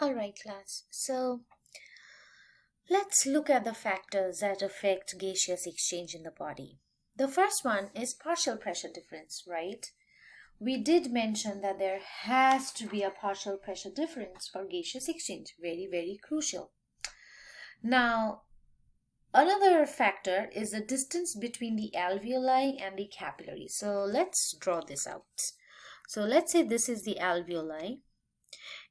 All right, class. So let's look at the factors that affect gaseous exchange in the body. The first one is partial pressure difference, right? We did mention that there has to be a partial pressure difference for gaseous exchange. Very, very crucial. Now, another factor is the distance between the alveoli and the capillary. So let's draw this out. So let's say this is the alveoli.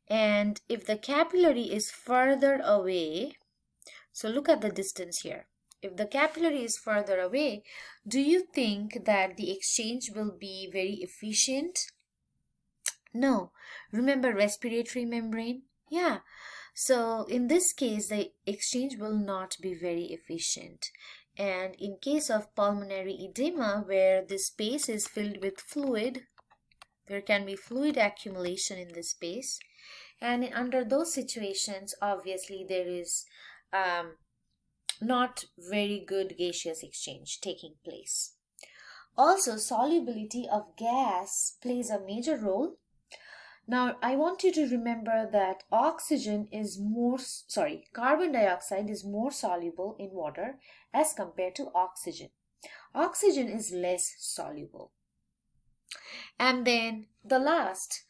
And if the capillary is further away, so look at the distance here. If the capillary is further away, do you think that the exchange will be very efficient? No. Remember respiratory membrane? Yeah. So in this case, the exchange will not be very efficient. And in case of pulmonary edema, where the space is filled with fluid, there can be fluid accumulation in this space. And under those situations, obviously, there is not very good gaseous exchange taking place. Also, solubility of gas plays a major role. Now, I want you to remember that carbon dioxide is more soluble in water as compared to oxygen. Oxygen is less soluble. And then the last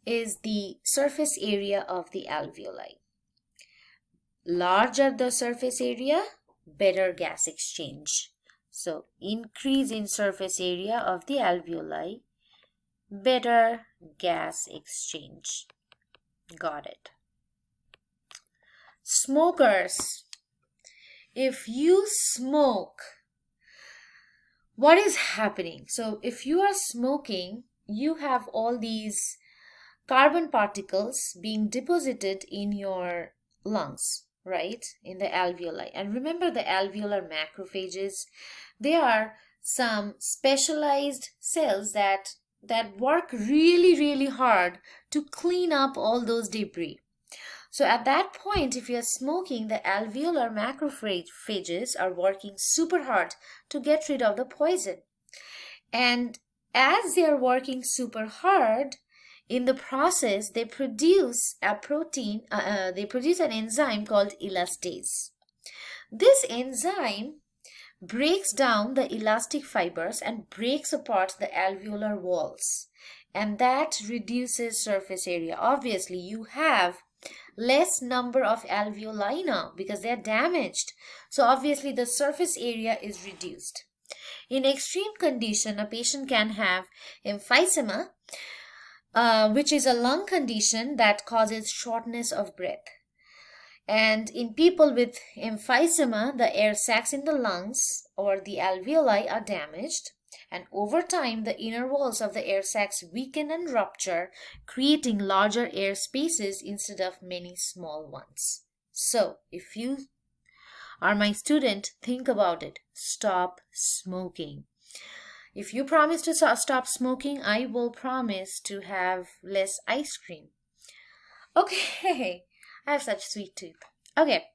is the surface area of the alveoli. Larger the surface area, better gas exchange. So increase in surface area of the alveoli, better gas exchange. Got it. Smokers, if you smoke, what is happening? So if you are smoking, you have all these carbon particles being deposited in your lungs, right? In the alveoli. And remember the alveolar macrophages, they are some specialized cells that work really hard to clean up all those debris. So at that point, if you're smoking, the alveolar macrophages are working super hard to get rid of the poison. And as they are working super hard, in the process, they produce a protein, they produce an enzyme called elastase. This enzyme breaks down the elastic fibers and breaks apart the alveolar walls. And that reduces surface area. Obviously, you have less number of alveoli now because they're damaged. So obviously, the surface area is reduced. In extreme condition, a patient can have emphysema, which is a lung condition that causes shortness of breath. And in people with emphysema, the air sacs in the lungs or the alveoli are damaged. And over time, the inner walls of the air sacs weaken and rupture, creating larger air spaces instead of many small ones. So, if you are my student, think about it. Stop smoking. If you promise to stop smoking, I will promise to have less ice cream. Okay, I have such sweet tooth. Okay,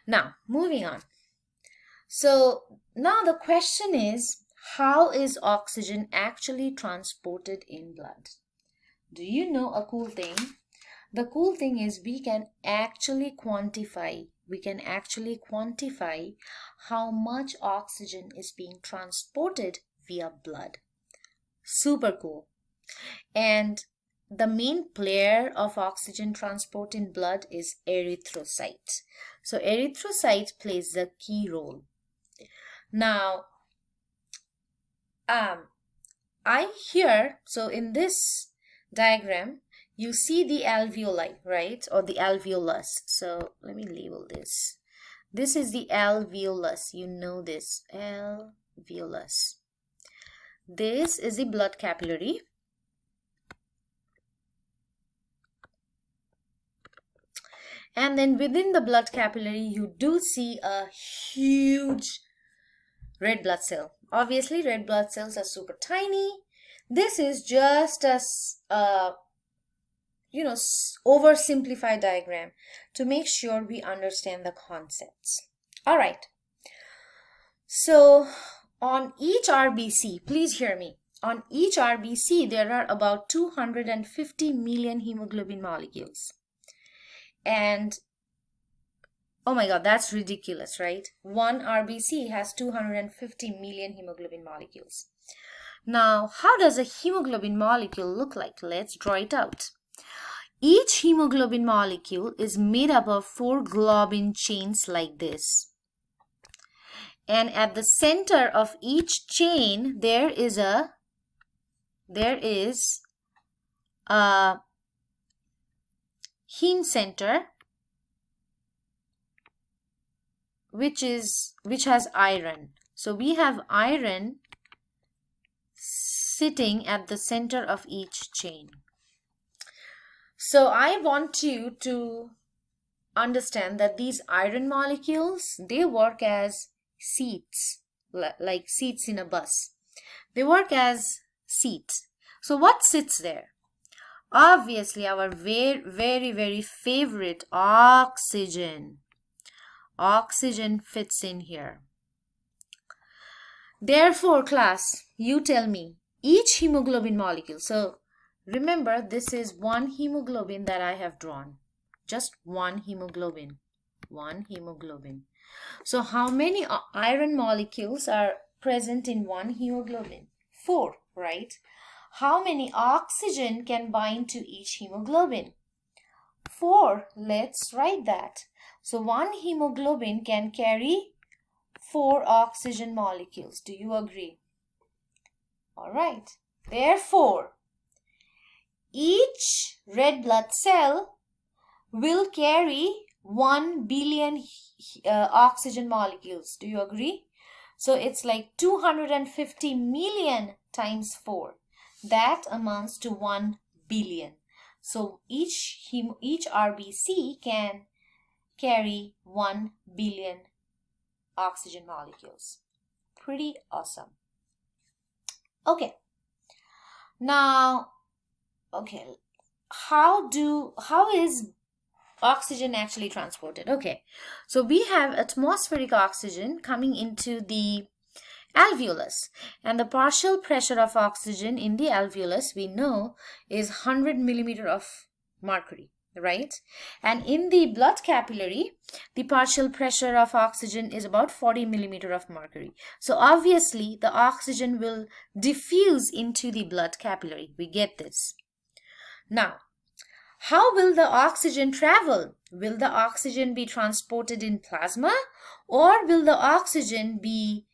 now moving on. So now the question is, how is oxygen actually transported in blood? Do you know a cool thing? The cool thing is we can actually quantify how much oxygen is being transported via blood. Super cool. And the main player of oxygen transport in blood is erythrocyte. So erythrocyte plays the key role. Now, so in this diagram, you see the alveoli, right? Or the alveolus. So let me label this. This is the alveolus. You know this, alveolus. This is the blood capillary. And then within the blood capillary, you do see a huge red blood cell. Obviously, red blood cells are super tiny. This is just a oversimplified diagram to make sure we understand the concepts. All right. So on each RBC, please hear me. on each RBC, there are about 250 million hemoglobin molecules. And oh my God, that's ridiculous, right? One RBC has 250 million hemoglobin molecules. Now, how does a hemoglobin molecule look like? Let's draw it out. Each hemoglobin molecule is made up of 4 globin chains like this. And at the center of each chain, there is a heme center which has iron. So we have iron sitting at the center of each chain. So I want you to understand that these iron molecules, they work as seats, like seats in a bus. They work as seats. So what sits there? Obviously our very favorite oxygen. Oxygen fits in here. Therefore, class, you tell me each hemoglobin molecule. So remember, this is one hemoglobin that I have drawn. Just one hemoglobin. One hemoglobin. So how many iron molecules are present in one hemoglobin? 4, right? How many oxygen can bind to each hemoglobin? 4. Let's write that. So one hemoglobin can carry 4 oxygen molecules. Do you agree? All right. Therefore, each red blood cell will carry 1 billion oxygen molecules. Do you agree? So it's like 250 million times 4. That amounts to 1 billion. So each RBC can carry 1 billion oxygen molecules. Pretty awesome. Okay. Now, okay, how is oxygen actually transported? Okay, so we have atmospheric oxygen coming into the alveolus, and the partial pressure of oxygen in the alveolus, we know, is 100 millimeter of mercury, right? And in the blood capillary, the partial pressure of oxygen is about 40 millimeter of mercury. So obviously the oxygen will diffuse into the blood capillary. We get this. Now, how will the oxygen travel? Will the oxygen be transported in plasma, or will the oxygen be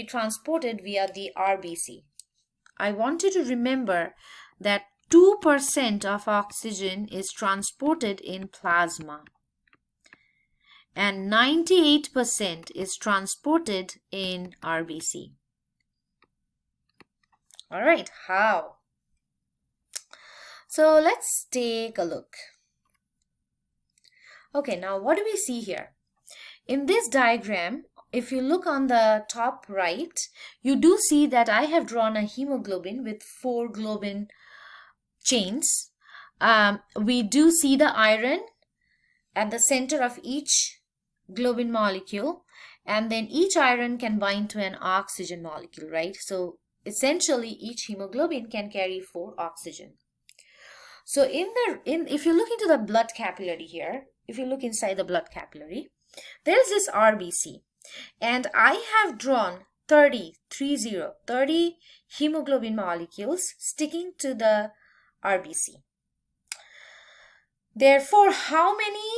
transported via the RBC? I want you to remember that 2% of oxygen is transported in plasma and 98% is transported in RBC. All right, how? So let's take a look. Okay, now what do we see here? In this diagram, if you look on the top right, you do see that I have drawn a hemoglobin with 4 globin chains. We do see the iron at the center of each globin molecule, and then each iron can bind to an oxygen molecule, right? So essentially each hemoglobin can carry 4 oxygen. So if you look into the blood capillary here, if you look inside the blood capillary, there is this RBC, and I have drawn 30 hemoglobin molecules sticking to the RBC. Therefore, how many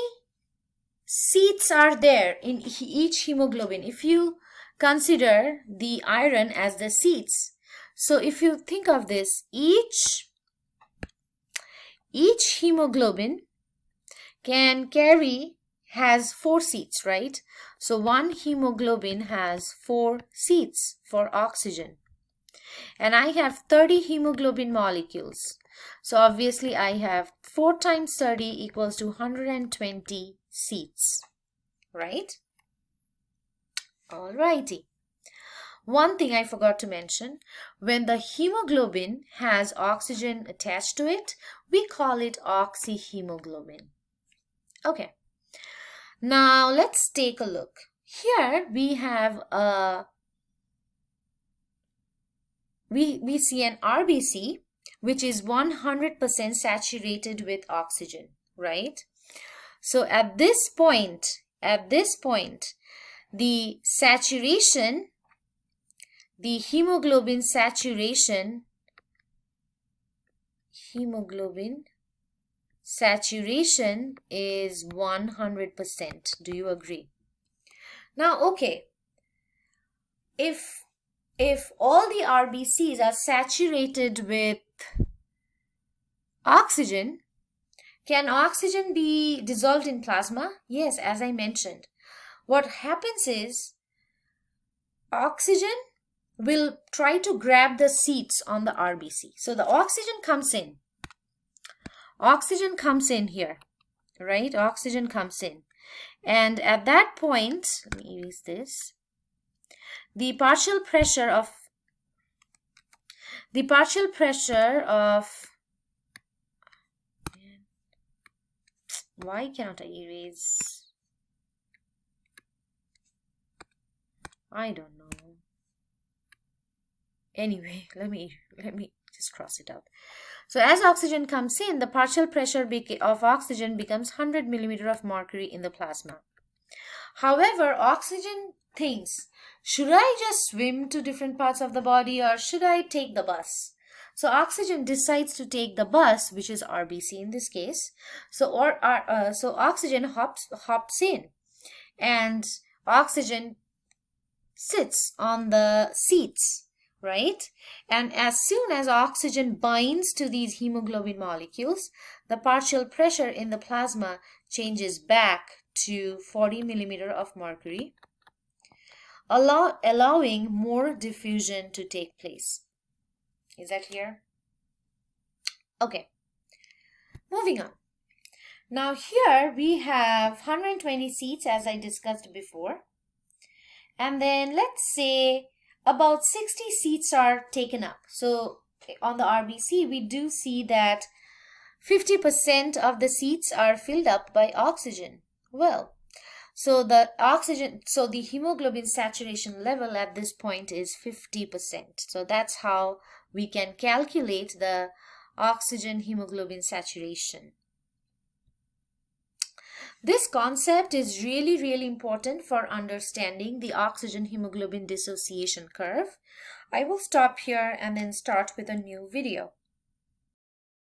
seats are there in each hemoglobin? If you consider the iron as the seats, so if you think of this, each hemoglobin has 4 seats, right? So one hemoglobin has 4 seats for oxygen, and I have 30 hemoglobin molecules. So obviously I have 4 times 30 equals to 120 seats, right? Alrighty. One thing I forgot to mention, when the hemoglobin has oxygen attached to it, we call it oxyhemoglobin. Okay, now let's take a look. Here we have a we see an RBC which is 100% saturated with oxygen, right? So at this point, the saturation, the hemoglobin saturation is 100%. Do you agree? Now, okay, if all the RBCs are saturated with oxygen, can oxygen be dissolved in plasma? Yes, as I mentioned. What happens is oxygen will try to grab the seats on the RBC. So the oxygen comes in. Oxygen comes in here, right? Oxygen comes in. And at that point, let me erase this. The partial pressure of why cannot I erase? I don't know. Anyway, let me just cross it out. So as oxygen comes in, the partial pressure of oxygen becomes 100 millimeter of mercury in the plasma. However, oxygen thinks, should I just swim to different parts of the body or should I take the bus? So oxygen decides to take the bus, which is RBC in this case. So oxygen hops in, and oxygen sits on the seats, right? And as soon as oxygen binds to these hemoglobin molecules, the partial pressure in the plasma changes back to 40 millimeter of mercury, allowing more diffusion to take place. Is that clear? Okay, moving on. Now here we have 120 seats, as I discussed before. And then let's say about 60 seats are taken up. So on the RBC, we do see that 50% of the seats are filled up by oxygen. Well, so the hemoglobin saturation level at this point is 50%. So that's how we can calculate the oxygen hemoglobin saturation. This concept is really important for understanding the oxygen hemoglobin dissociation curve. I will stop here and then start with a new video.